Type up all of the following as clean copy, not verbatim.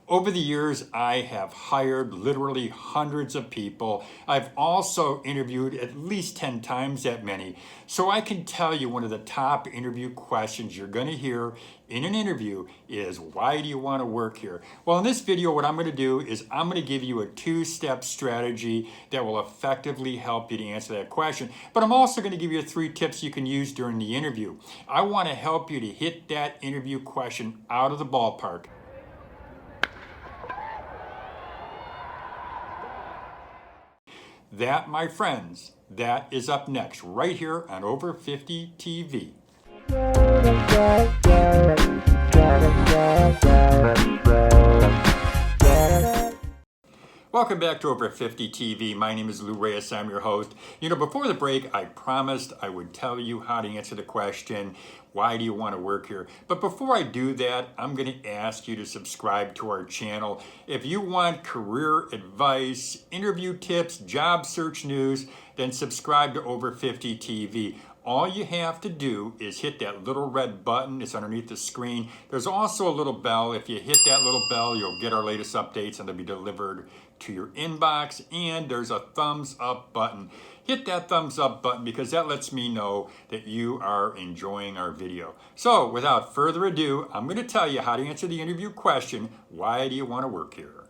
Over the years, I have hired literally hundreds of people. I've also interviewed at least 10 times that many. So I can tell you one of the top interview questions you're going to hear in an interview is, why do you want to work here? Well, in this video, what I'm going to do is I'm going to give you a two-step strategy that will effectively help you to answer that question. But I'm also going to give you 3 tips you can use during the interview. I want to help you to hit that interview question out of the ballpark. That, my friends, that is up next, right here on Over 50 TV. Welcome back to Over 50 TV. My name is Lou Reyes. I'm your host. You know, before the break, I promised I would tell you how to answer the question, why do you want to work here? But before I do that, I'm going to ask you to subscribe to our channel. If you want career advice, interview tips, job search news, then subscribe to Over 50 TV. All you have to do is hit that little red button. It's underneath the screen. There's also a little bell. If you hit that little bell, you'll get our latest updates and they'll be delivered to your inbox. And there's a thumbs up button. Hit that thumbs up button because that lets me know that you are enjoying our video. So without further ado, I'm going to tell you how to answer the interview question, why do you want to work here?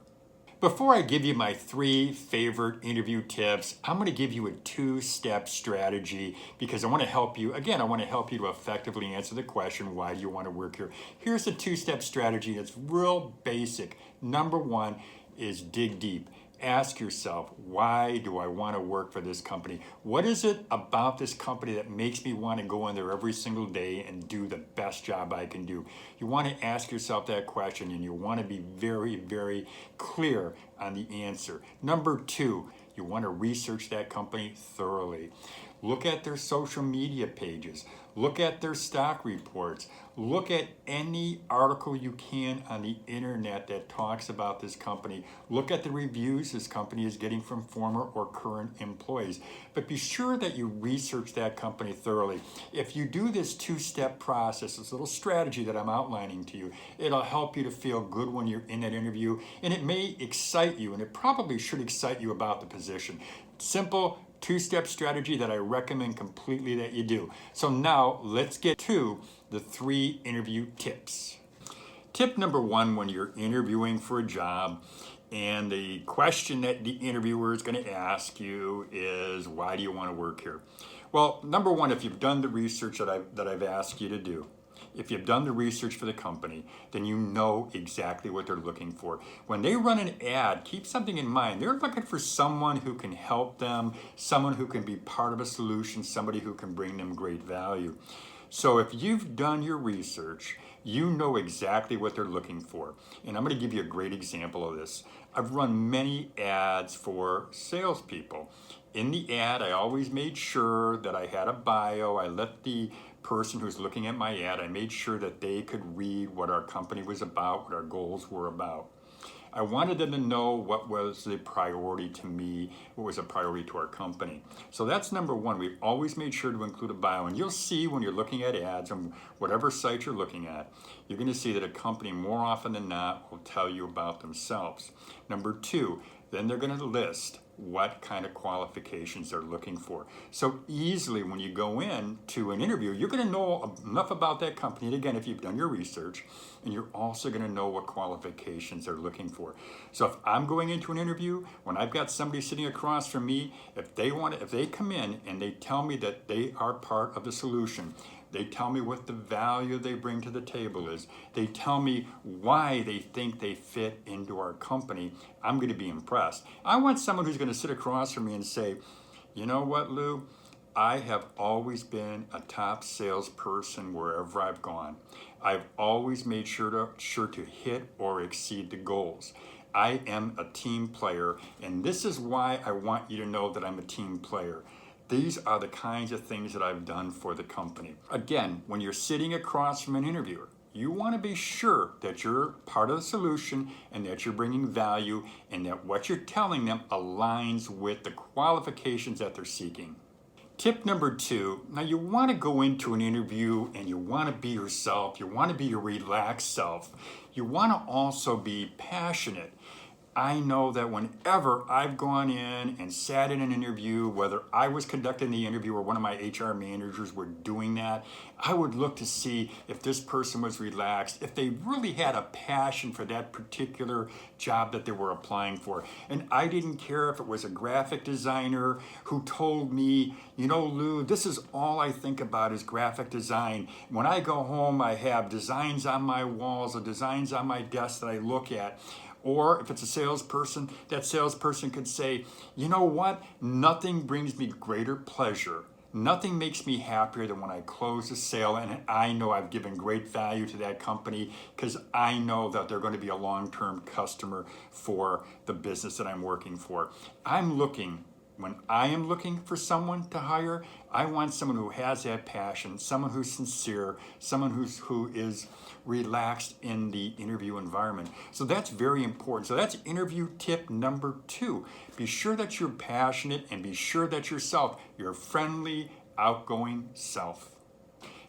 Before I give you my 3 favorite interview tips, I'm going to give you a 2-step strategy because I want to help you. Again, I want to help you to effectively answer the question, why do you want to work here? Here's the 2-step strategy that's real basic. Number 1 is dig deep. Ask yourself, why do I want to work for this company? What is it about this company that makes me want to go in there every single day and do the best job I can do? You want to ask yourself that question and you want to be very, very clear on the answer. Number 2, you want to research that company thoroughly. Look at their social media pages. Look at their stock reports. Look at any article you can on the internet that talks about this company. Look at the reviews this company is getting from former or current employees. But be sure that you research that company thoroughly. If you do this 2-step process, this little strategy that I'm outlining to you, it'll help you to feel good when you're in that interview, and it may excite you, and it probably should excite you about the position. Simple 2-step strategy that I recommend completely that you do. So now let's get to the 3 interview tips. Tip number 1, when you're interviewing for a job and the question that the interviewer is going to ask you is, why do you want to work here? Well, number 1, if you've done the research that I've asked you to do, if you've done the research for the company, then you know exactly what they're looking for. When they run an ad, keep something in mind. They're looking for someone who can help them, someone who can be part of a solution, somebody who can bring them great value. So if you've done your research, you know exactly what they're looking for. And I'm going to give you a great example of this. I've run many ads for salespeople. In the ad, I always made sure that I had a bio. I let the person who's looking at my ad, I made sure that they could read what our company was about, what our goals were about. I wanted them to know what was the priority to me, what was a priority to our company. So that's number 1. We've always made sure to include a bio. And you'll see when you're looking at ads on whatever site you're looking at, you're going to see that a company more often than not will tell you about themselves. Number 2, then they're going to list what kind of qualifications they're looking for. So easily when you go in to an interview, you're going to know enough about that company, and again, if you've done your research, and you're also going to know what qualifications they're looking for. So if I'm going into an interview, when I've got somebody sitting across from me, if they come in and they tell me that they are part of the solution, they tell me what the value they bring to the table is, they tell me why they think they fit into our company, I'm going to be impressed. I want someone who's going to sit across from me and say, you know what, Lou? I have always been a top salesperson wherever I've gone. I've always made sure to hit or exceed the goals. I am a team player, and this is why I want you to know that I'm a team player. These are the kinds of things that I've done for the company. Again, when you're sitting across from an interviewer, you want to be sure that you're part of the solution and that you're bringing value and that what you're telling them aligns with the qualifications that they're seeking. Tip number 2, now you want to go into an interview and you want to be yourself, you want to be your relaxed self, you want to also be passionate. I know that whenever I've gone in and sat in an interview, whether I was conducting the interview or one of my HR managers were doing that, I would look to see if this person was relaxed, if they really had a passion for that particular job that they were applying for. And I didn't care if it was a graphic designer who told me, you know, Lou, this is all I think about is graphic design. When I go home, I have designs on my walls or designs on my desk that I look at. Or if it's a salesperson, that salesperson could say, you know what? Nothing brings me greater pleasure. Nothing makes me happier than when I close a sale and I know I've given great value to that company because I know that they're going to be a long-term customer for the business that I'm working for. When I am looking for someone to hire, I want someone who has that passion, someone who's sincere, someone who is relaxed in the interview environment. So that's very important. So that's interview tip number 2. Be sure that you're passionate and be sure that yourself, your friendly, outgoing self.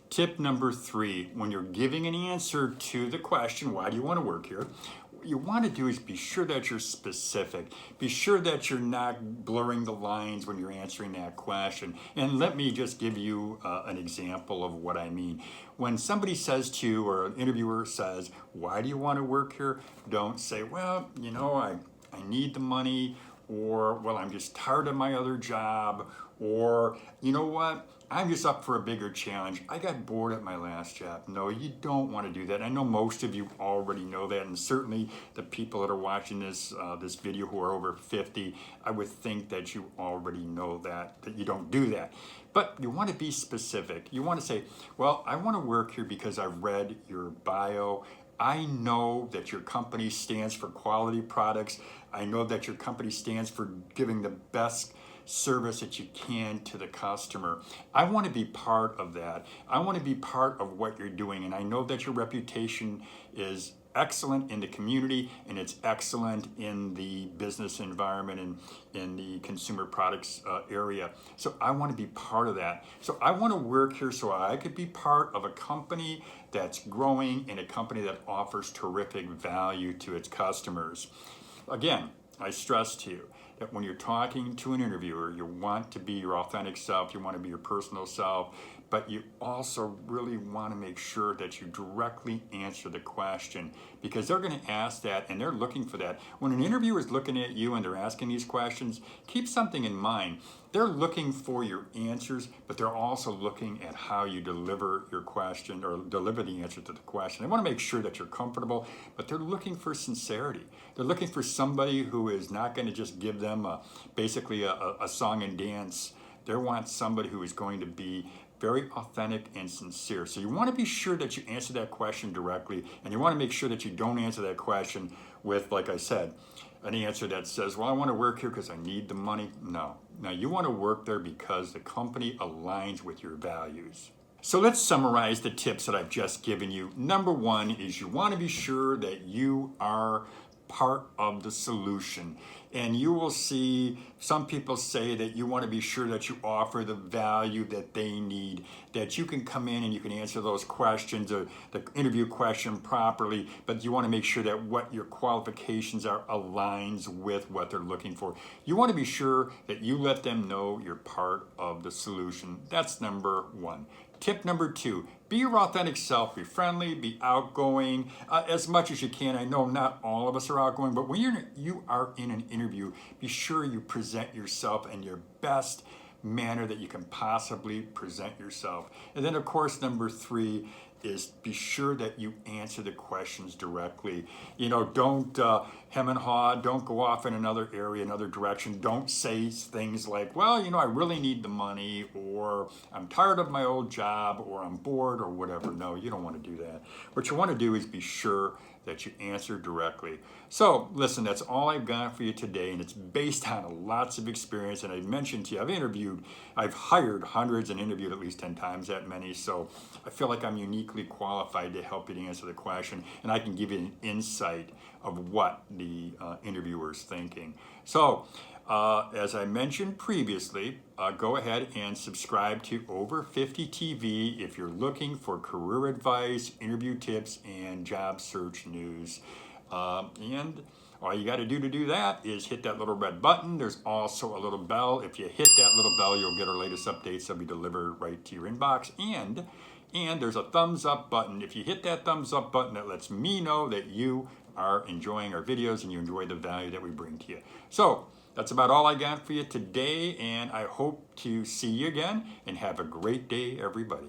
Tip number 3, when you're giving an answer to the question, why do you want to work here? What you want to do is be sure that you're specific. Be sure that you're not blurring the lines when you're answering that question. And let me just give you an example of what I mean. When somebody says to you, or an interviewer says, why do you want to work here? Don't say, well, you know, I need the money, or, well, I'm just tired of my other job, or, you know what? I'm just up for a bigger challenge. I got bored at my last job. No, you don't want to do that. I know most of you already know that, and certainly the people that are watching this video who are over 50, I would think that you already know that you don't do that. But you want to be specific. You want to say, well, I want to work here because I've read your bio. I know that your company stands for quality products. I know that your company stands for giving the best service that you can to the customer. I want to be part of that. I want to be part of what you're doing. And I know that your reputation is excellent in the community and it's excellent in the business environment and in the consumer products area. So I want to be part of that. So I want to work here so I could be part of a company that's growing and a company that offers terrific value to its customers. Again, I stress to you that when you're talking to an interviewer, you want to be your authentic self, you want to be your personal self, but you also really want to make sure that you directly answer the question because they're going to ask that and they're looking for that. When an interviewer is looking at you and they're asking these questions, keep something in mind. They're looking for your answers, but they're also looking at how you deliver your question or deliver the answer to the question. They want to make sure that you're comfortable, but they're looking for sincerity. They're looking for somebody who is not going to just give them basically a song and dance. They want somebody who is going to be very authentic and sincere. So you want to be sure that you answer that question directly, and you want to make sure that you don't answer that question with, like I said, an answer that says, well, I want to work here because I need the money. No. Now you want to work there because the company aligns with your values. So let's summarize the tips that I've just given you. Number 1 is you want to be sure that you are part of the solution. And you will see some people say that you want to be sure that you offer the value that they need, that you can come in and you can answer those questions or the interview question properly, but you want to make sure that what your qualifications are aligns with what they're looking for. You want to be sure that you let them know you're part of the solution. That's number 1. Tip number 2, be your authentic self, be friendly, be outgoing as much as you can. I know not all of us are outgoing, but when you are in an interview, be sure you present yourself in your best manner that you can possibly present yourself. And then of course, number 3 is be sure that you answer the questions directly. You know, don't hem and haw, don't go off in another area, another direction. Don't say things like, well, you know, I really need the money, or I'm tired of my old job, or I'm bored, or whatever. No, you don't want to do that. What you want to do is be sure that you answer directly. So listen, that's all I've got for you today, and it's based on lots of experience. And I mentioned to you, I've hired hundreds and interviewed at least 10 times that many. So I feel like I'm uniquely qualified to help you to answer the question, and I can give you an insight of what the interviewer is thinking. So As I mentioned previously, go ahead and subscribe to Over 50 TV if you're looking for career advice, interview tips, and job search news. And all you got to do that is hit that little red button. There's also a little bell. If you hit that little bell, you'll get our latest updates. They'll be delivered right to your inbox. And there's a thumbs up button. If you hit that thumbs up button, that lets me know that you are enjoying our videos and you enjoy the value that we bring to you. So that's about all I got for you today, and I hope to see you again, and have a great day, everybody.